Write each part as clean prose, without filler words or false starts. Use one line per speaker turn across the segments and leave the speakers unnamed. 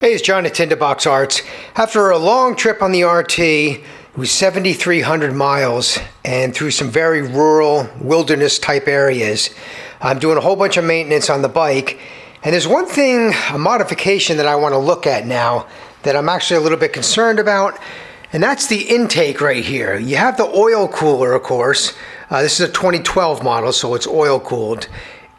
Hey, it's John at Tinderbox Arts. After a long trip on the RT, it was 7,300 miles and through some very rural wilderness type areas. I'm doing a whole bunch of maintenance on the bike, and there's one thing, a modification that I want to look at now that I'm actually a little bit concerned about, and that's the intake right here. You have the oil cooler, of course. This is a 2012 model, so it's oil cooled.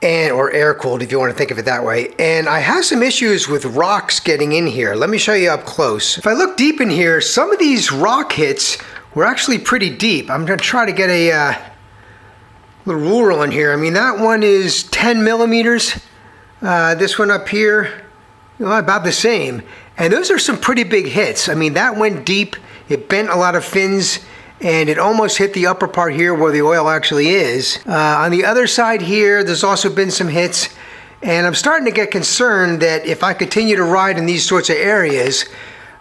Or air cooled, if you want to think of it that way. And I have some issues with rocks getting in here. Let me show you up close. If I look deep in here, some of these rock hits were actually pretty deep. I'm going to try to get a little rule in here. I mean, that one is 10 millimeters. This one up here, about the same. And those are some pretty big hits. I mean, that went deep. It bent a lot of fins, and it almost hit the upper part here where the oil actually is. On the other side here, there's also been some hits, and I'm starting to get concerned that if I continue to ride in these sorts of areas,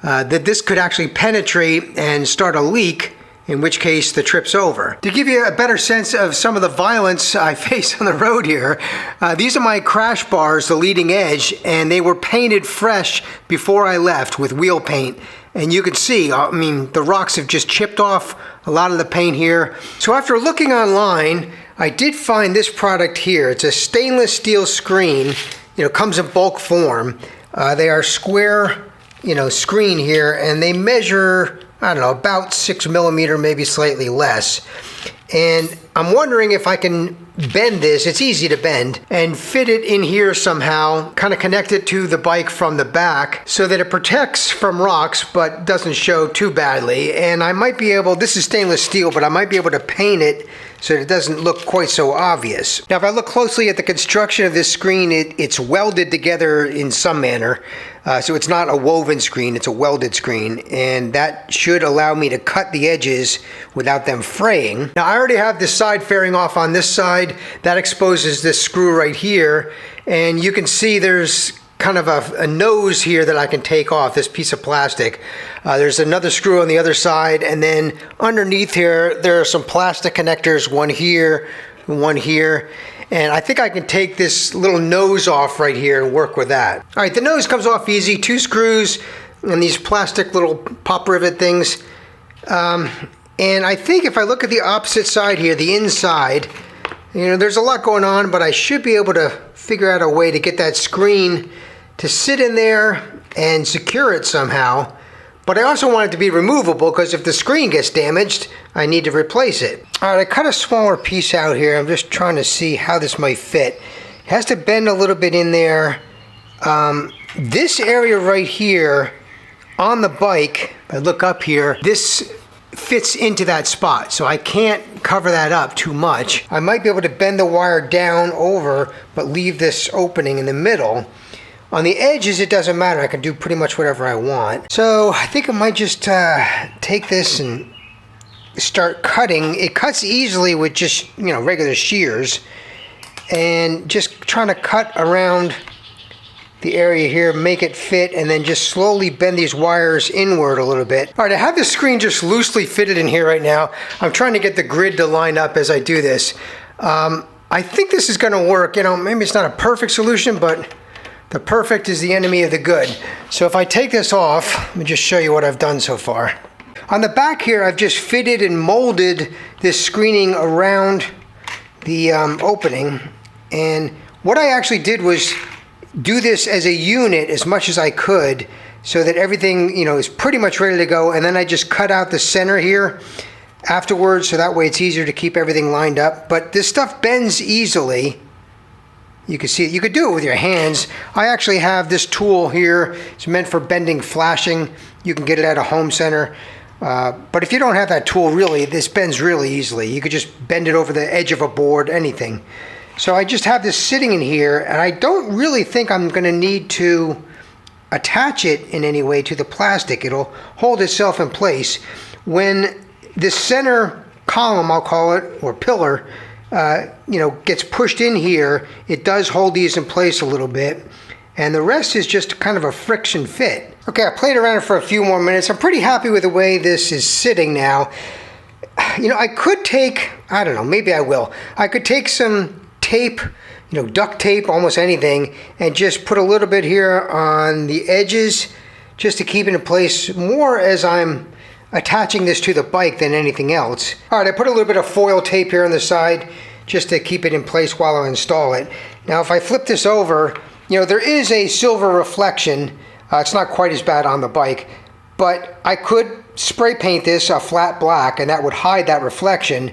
that this could actually penetrate and start a leak, in which case the trip's over. To give you a better sense of some of the violence I face on the road here, these are my crash bars, the leading edge, and they were painted fresh before I left with wheel paint. And you can see, I mean, the rocks have just chipped off a lot of the paint here. So after looking online, I did find this product here. It's a stainless steel screen. Comes in bulk form. They are square, screen here, and they measure, I don't know, about 6 millimeter, maybe slightly less. And I'm wondering if I can bend this, it's easy to bend, and fit it in here somehow, kind of connect it to the bike from the back so that it protects from rocks but doesn't show too badly. And I might be able, this is stainless steel, but I might be able to paint it so that it doesn't look quite so obvious. Now, if I look closely at the construction of this screen, it's welded together in some manner. So it's not a woven screen, it's a welded screen, and that should allow me to cut the edges without them fraying. Now, I already have this side fairing off on this side. That exposes this screw right here, and you can see there's kind of a nose here that I can take off, this piece of plastic. There's another screw on the other side, and then underneath here, there are some plastic connectors, one here, one here. And I think I can take this little nose off right here and work with that. All right, the nose comes off easy, 2 screws and these plastic little pop rivet things. And I think if I look at the opposite side here, the inside, there's a lot going on, but I should be able to figure out a way to get that screen to sit in there and secure it somehow. But I also want it to be removable because if the screen gets damaged, I need to replace it. All right, I cut a smaller piece out here. I'm just trying to see how this might fit. It has to bend a little bit in there. This area right here on the bike, if I look up here, this fits into that spot, so I can't cover that up too much. I might be able to bend the wire down over, but leave this opening in the middle. On the edges, it doesn't matter. I can do pretty much whatever I want. So I think I might just take this and start cutting. It cuts easily with just, regular shears. And just trying to cut around the area here, make it fit, and then just slowly bend these wires inward a little bit. All right, I have the screen just loosely fitted in here right now. I'm trying to get the grid to line up as I do this. I think this is gonna work. Maybe it's not a perfect solution, but the perfect is the enemy of the good. So if I take this off, let me just show you what I've done so far. On the back here, I've just fitted and molded this screening around the opening. And what I actually did was do this as a unit as much as I could so that everything, is pretty much ready to go. And then I just cut out the center here afterwards, so that way it's easier to keep everything lined up. But this stuff bends easily. You can see it. You could do it with your hands. I actually have this tool here. It's meant for bending flashing. You can get it at a home center. But if you don't have that tool, really, this bends really easily. You could just bend it over the edge of a board, anything. So I just have this sitting in here, and I don't really think I'm going to need to attach it in any way to the plastic. It'll hold itself in place. When this center column, I'll call it, or pillar, gets pushed in here, it does hold these in place a little bit, and the rest is just kind of a friction fit. Okay, I played around it for a few more minutes. I'm pretty happy with the way this is sitting now. I could take, I don't know, maybe I will. I could take some tape, duct tape, almost anything, and just put a little bit here on the edges just to keep it in place more as I'm attaching this to the bike than anything else. All right, I put a little bit of foil tape here on the side just to keep it in place while I install it. Now, if I flip this over, there is a silver reflection. It's not quite as bad on the bike, but I could spray paint this a flat black and that would hide that reflection.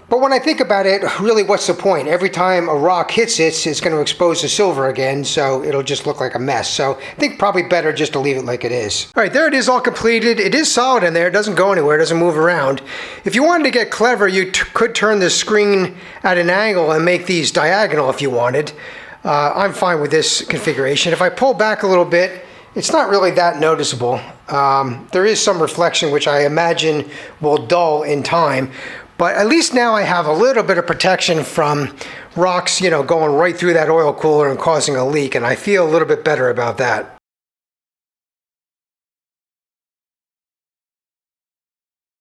But when I think about it, really, what's the point? Every time a rock hits it, it's going to expose the silver again, so it'll just look like a mess. So I think probably better just to leave it like it is. All right, there it is, all completed. It is solid in there. It doesn't go anywhere. It doesn't move around. If you wanted to get clever, you could turn the screen at an angle and make these diagonal if you wanted. I'm fine with this configuration. If I pull back a little bit, it's not really that noticeable. There is some reflection, which I imagine will dull in time. But at least now I have a little bit of protection from rocks, going right through that oil cooler and causing a leak, and I feel a little bit better about that.